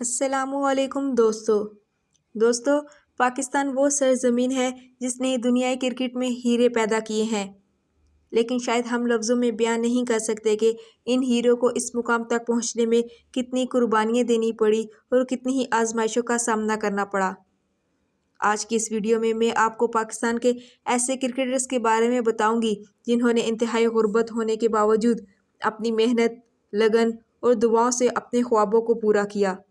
अस्सलामुअलैकुम दोस्तों, पाकिस्तान वो सरजमीन है जिसने दुनियाई क्रिकेट में हीरे पैदा किए हैं, लेकिन शायद हम लफ्ज़ों में बयान नहीं कर सकते कि इन हीरों को इस मुकाम तक पहुंचने में कितनी कुर्बानियां देनी पड़ी और कितनी ही आजमाइशों का सामना करना पड़ा। आज की इस वीडियो में मैं आपको पाकिस्तान के ऐसे क्रिकेटर्स के बारे में बताऊंगी जिन्होंने इंतहाई गुर्बत होने के बावजूद अपनी मेहनत, लगन और दुआओं से अपने ख्वाबों को पूरा किया।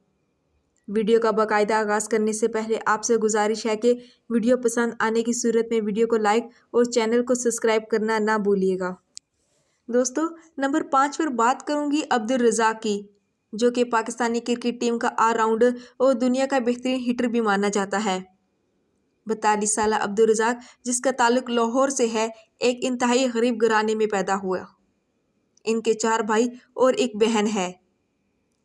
वीडियो का बाकायदा आगाज़ करने से पहले आपसे गुजारिश है कि वीडियो पसंद आने की सूरत में वीडियो को लाइक और चैनल को सब्सक्राइब करना ना भूलिएगा। दोस्तों, नंबर 5 पर बात करूंगी अब्दुल रज़ाक की, जो कि पाकिस्तानी क्रिकेट टीम का ऑलराउंडर और दुनिया का बेहतरीन हिटर भी माना जाता है। 42 साल अब्दुल रज़ाक, जिसका ताल्लुक लाहौर से है, एक इंतहाई गरीब घराने में पैदा हुआ। इनके 4 भाई और एक बहन है।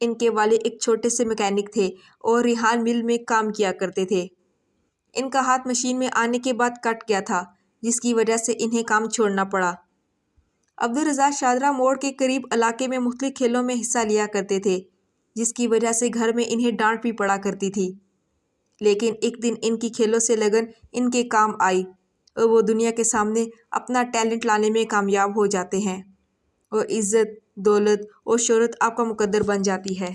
इनके वालिद एक छोटे से मैकेनिक थे और रिहान मिल में काम किया करते थे। इनका हाथ मशीन में आने के बाद कट गया था, जिसकी वजह से इन्हें काम छोड़ना पड़ा। अब्दुल रज़ाक शादरा मोड़ के करीब इलाके में मुख्तलिफ खेलों में हिस्सा लिया करते थे, जिसकी वजह से घर में इन्हें डांट भी पड़ा करती थी। लेकिन एक दिन इनकी खेलों से लगन इनके काम आई और वो दुनिया के सामने अपना टैलेंट लाने में कामयाब हो जाते हैं और इज़्ज़त, दौलत और शोहरत आपका मुकद्दर बन जाती है।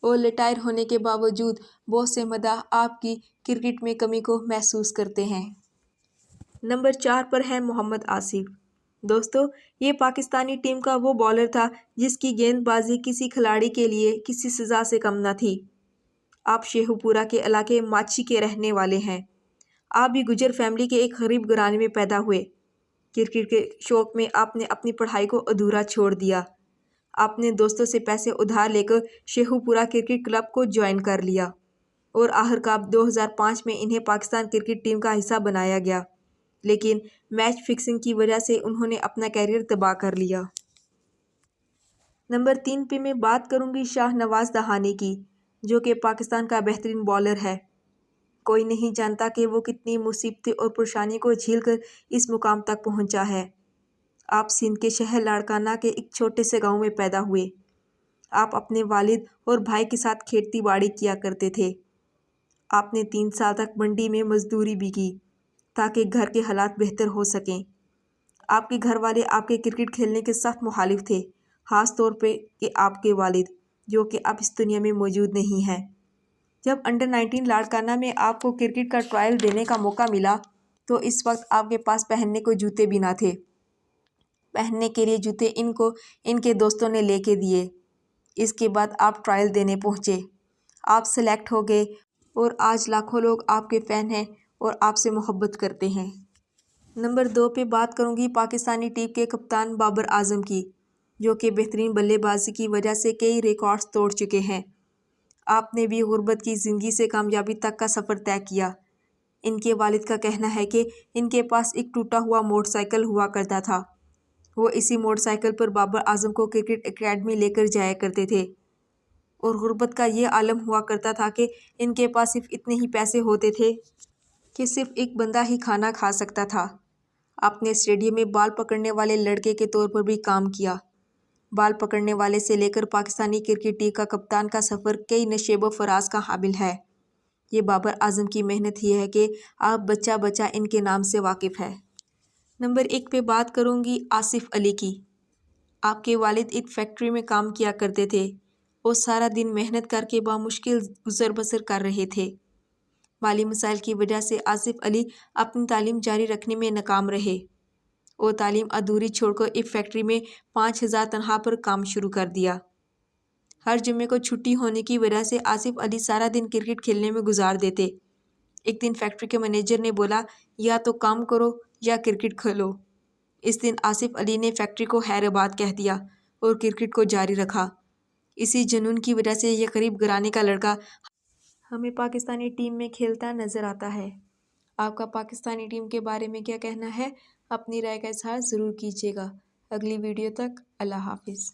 और रिटायर होने के बावजूद बहुत से मदाह आपकी क्रिकेट में कमी को महसूस करते हैं। नंबर 4 पर है मोहम्मद आसिफ। दोस्तों, ये पाकिस्तानी टीम का वो बॉलर था जिसकी गेंदबाजी किसी खिलाड़ी के लिए किसी सज़ा से कम न थी। आप शेखुपुरा के इलाके माची के रहने वाले हैं। आप भी गुजर फैमिली के एक गरीब घराने में पैदा हुए। क्रिकेट के शौक में आपने अपनी पढ़ाई को अधूरा छोड़ दिया। आपने दोस्तों से पैसे उधार लेकर शेखुपुरा क्रिकेट क्लब को ज्वाइन कर लिया और आखिरकार 2005 में इन्हें पाकिस्तान क्रिकेट टीम का हिस्सा बनाया गया, लेकिन मैच फिक्सिंग की वजह से उन्होंने अपना कैरियर तबाह कर लिया। नंबर 3 पे मैं बात करूंगी शाहनवाज दहानी की, जो कि पाकिस्तान का बेहतरीन बॉलर है। कोई नहीं जानता कि वो कितनी मुसीबतें और परेशानी को झेलकर इस मुकाम तक पहुंचा है। आप सिंध के शहर लाड़काना के एक छोटे से गांव में पैदा हुए। आप अपने वालिद और भाई के साथ खेती बाड़ी किया करते थे। आपने 3 साल तक मंडी में मजदूरी भी की ताकि घर के हालात बेहतर हो सकें। आपके घर वाले आपके क्रिकेट खेलने के सख्त मुखालिफ थे, ख़ास तौर पे कि आपके वालिद, जो कि अब इस दुनिया में मौजूद नहीं हैं। जब अंडर 19 लाड़काना में आपको क्रिकेट का ट्रायल देने का मौका मिला तो इस वक्त आपके पास पहनने को जूते भी ना थे। पहनने के लिए जूते इनको इनके दोस्तों ने लेके दिए। इसके बाद आप ट्रायल देने पहुंचे। आप सेलेक्ट हो गए और आज लाखों लोग आपके फ़ैन हैं और आपसे मोहब्बत करते हैं। नंबर 2 पे बात करूंगी पाकिस्तानी टीम के कप्तान बाबर आजम की, जो कि बेहतरीन बल्लेबाजी की वजह से कई रिकॉर्ड्स तोड़ चुके हैं। आपने भी गुर्बत की ज़िंदगी से कामयाबी तक का सफ़र तय किया। इनके वालिद का कहना है कि इनके पास एक टूटा हुआ मोटरसाइकिल हुआ करता था। वो इसी मोटरसाइकिल पर बाबर आजम को क्रिकेट एकेडमी लेकर जाया करते थे और गुर्बत का ये आलम हुआ करता था कि इनके पास सिर्फ इतने ही पैसे होते थे कि सिर्फ एक बंदा ही खाना खा सकता था। आपने स्टेडियम में बाल पकड़ने वाले लड़के के तौर पर भी काम किया। बाल पकड़ने वाले से लेकर पाकिस्तानी क्रिकेट टीम का कप्तान का सफ़र कई नशेब फराज का हामिल है। ये बाबर आजम की मेहनत ही है कि आप बच्चा बच्चा इनके नाम से वाकिफ़ है। नंबर 1 पे बात करूंगी आसिफ अली की। आपके वालिद एक फैक्ट्री में काम किया करते थे और सारा दिन मेहनत करके बामुश्किल गुजर बसर कर रहे थे। माली मसाइल की वजह से आसिफ अली अपनी तालीम जारी रखने में नाकाम रहे और तालीम अधूरी छोड़कर एक फैक्ट्री में 5000 तनख्वाह पर काम शुरू कर दिया। हर जुम्मे को छुट्टी होने की वजह से आसिफ अली सारा दिन क्रिकेट खेलने में गुजार देते। एक दिन फैक्ट्री के मैनेजर ने बोला, या तो काम करो या क्रिकेट खेलो। इस दिन आसिफ अली ने फैक्ट्री को हैदराबाद कह दिया और क्रिकेट को जारी रखा। इसी जुनून की वजह से ये गरीब घराने का लड़का हमें पाकिस्तानी टीम में खेलता नज़र आता है। आपका पाकिस्तानी टीम के बारे में क्या कहना है? अपनी राय का इजहार ज़रूर कीजिएगा। अगली वीडियो तक अल्लाह हाफिज़।